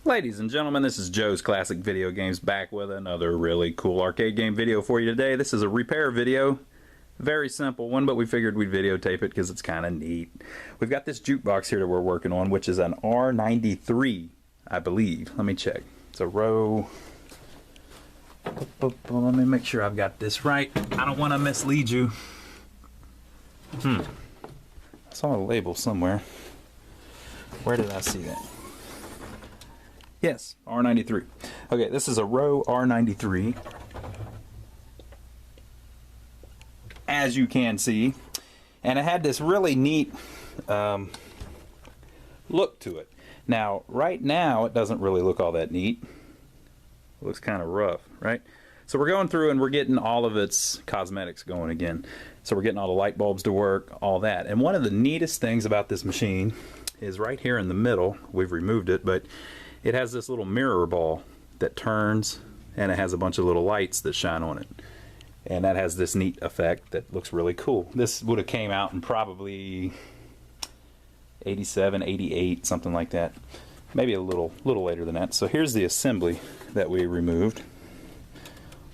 Ladies and gentlemen, this is Joe's Classic Video Games back with another really cool arcade game video for you today. This is a repair video. Very simple one, but we figured we'd videotape it because it's kind of neat. We've got this jukebox here that we're working on, which is an R93, I believe. Let me check. It's a Rowe. Let me make sure I've got this right. I don't want to mislead you. I saw a label somewhere. Where did I see that? Yes, R93. Okay, this is a Rowe R93. As you can see. And it had this really neat look to it. Now, right now, it doesn't really look all that neat. It looks kind of rough, right? So we're going through and we're getting all of its cosmetics going again. So we're getting all the light bulbs to work, all that. And one of the neatest things about this machine is right here in the middle. We've removed it, but it has this little mirror ball that turns, and it has a bunch of little lights that shine on it. And that has this neat effect that looks really cool. This would have came out in probably 87, 88, something like that. Maybe a little later than that. So here's the assembly that we removed.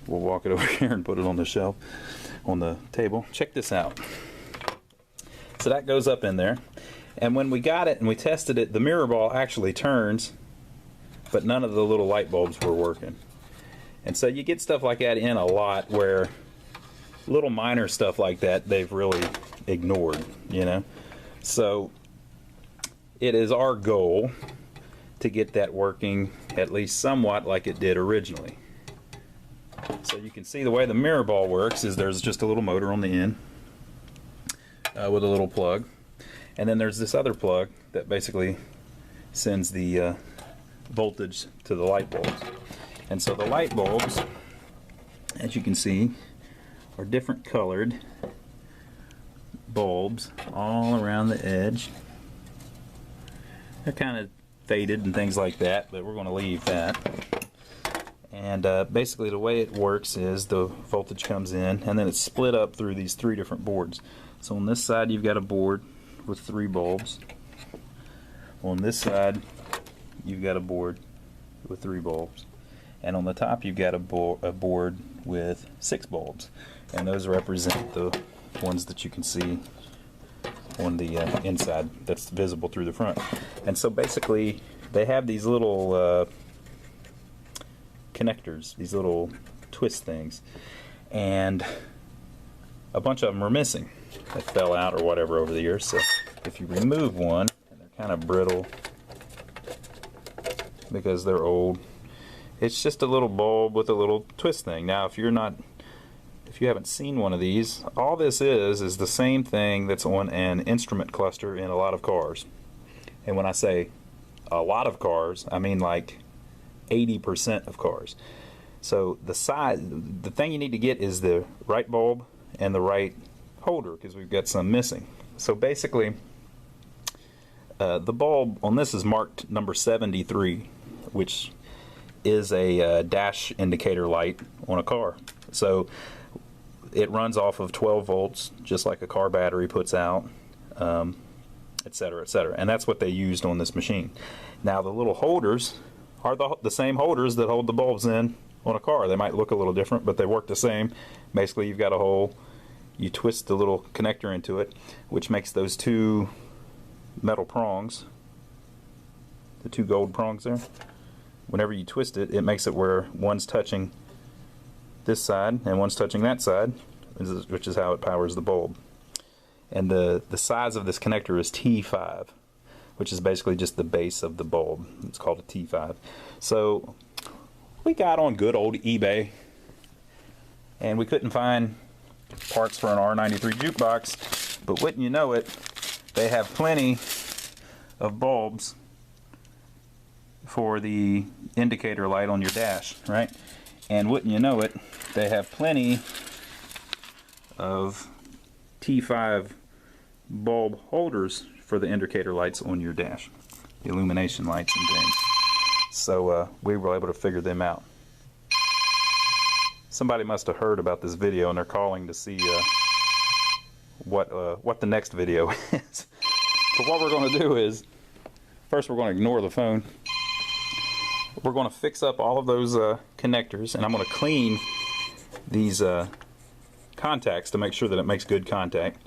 We'll walk it over here and put it on the shelf, on the table. Check this out. So that goes up in there. And when we got it and we tested it, the mirror ball actually turns, but none of the little light bulbs were working. And so you get stuff like that in a lot, where little minor stuff like that they've really ignored, you know. So it is our goal to get that working at least somewhat like it did originally. So you can see the way the mirror ball works is there's just a little motor on the end with a little plug, and then there's this other plug that basically sends the voltage to the light bulbs. And so the light bulbs, as you can see, are different colored bulbs all around the edge. They're kind of faded and things like that, but we're going to leave that. And basically the way it works is the voltage comes in and then it's split up through these three different boards. So on this side you've got a board with 3 bulbs. On this side you've got a board with 3 bulbs. And on the top you've got a board with 6 bulbs. And those represent the ones that you can see on the inside that's visible through the front. And so basically they have these little connectors, these little twist things, and a bunch of them are missing. They fell out or whatever over the years. So if you remove one, and they're kind of brittle because they're old, it's just a little bulb with a little twist thing. Now if you haven't seen one of these, all this is the same thing that's on an instrument cluster in a lot of cars. And when I say a lot of cars, I mean like 80% of cars. So the thing you need to get is the right bulb and the right holder, because we've got some missing. So basically the bulb on this is marked number 73, which is a dash indicator light on a car. So it runs off of 12 volts, just like a car battery puts out, etc., etc. And that's what they used on this machine. Now the little holders are the same holders that hold the bulbs in on a car. They might look a little different, but they work the same. Basically, you've got a hole, you twist the little connector into it, which makes those 2 metal prongs, the 2 gold prongs there. Whenever you twist it, it makes it where one's touching this side and one's touching that side, which is how it powers the bulb. And the size of this connector is T5, which is basically just the base of the bulb. It's called a T5. So we got on good old eBay, and we couldn't find parts for an R93 jukebox, but wouldn't you know it, they have plenty of bulbs for the indicator light on your dash, right? And wouldn't you know it, they have plenty of T5 bulb holders for the indicator lights on your dash, the illumination lights and things. So we were able to figure them out. Somebody must have heard about this video and they're calling to see what the next video is. But what we're going to do is, first we're going to ignore the phone, we're going to fix up all of those connectors, and I'm going to clean these contacts to make sure that it makes good contact.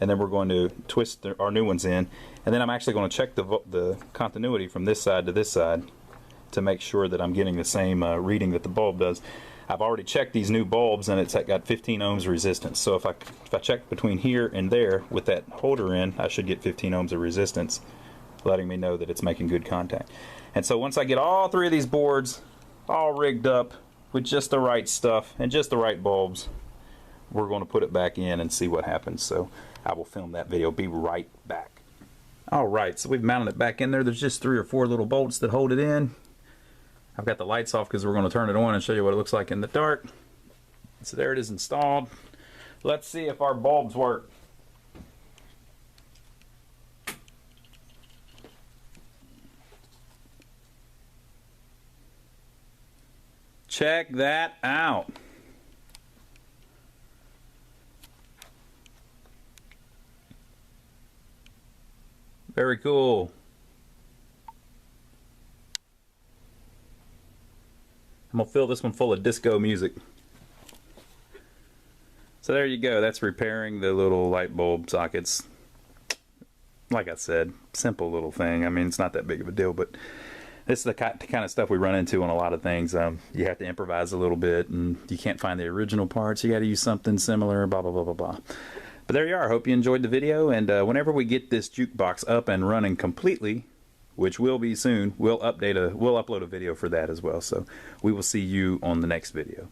And then we're going to twist our new ones in, and then I'm actually going to check the continuity from this side to this side to make sure that I'm getting the same reading that the bulb does. I've already checked these new bulbs, and it's got 15 ohms resistance. So if I check between here and there with that holder in, I should get 15 ohms of resistance, letting me know that it's making good contact. And so once I get all three of these boards all rigged up with just the right stuff and just the right bulbs, we're going to put it back in and see what happens. So I will film that video. Be right back. Alright, so we've mounted it back in there. There's just 3 or 4 little bolts that hold it in. I've got the lights off because we're going to turn it on and show you what it looks like in the dark. So there it is installed. Let's see if our bulbs work. Check that out. Very cool. I'm gonna fill this one full of disco music. So there you go. That's repairing the little light bulb sockets. Like I said, simple little thing. I mean, it's not that big of a deal, but this is the kind of stuff we run into on a lot of things. You have to improvise a little bit, and you can't find the original parts. You got to use something similar, blah, blah, blah, blah, blah. But there you are. Hope you enjoyed the video, and whenever we get this jukebox up and running completely, which will be soon, we'll upload a video for that as well. So we will see you on the next video.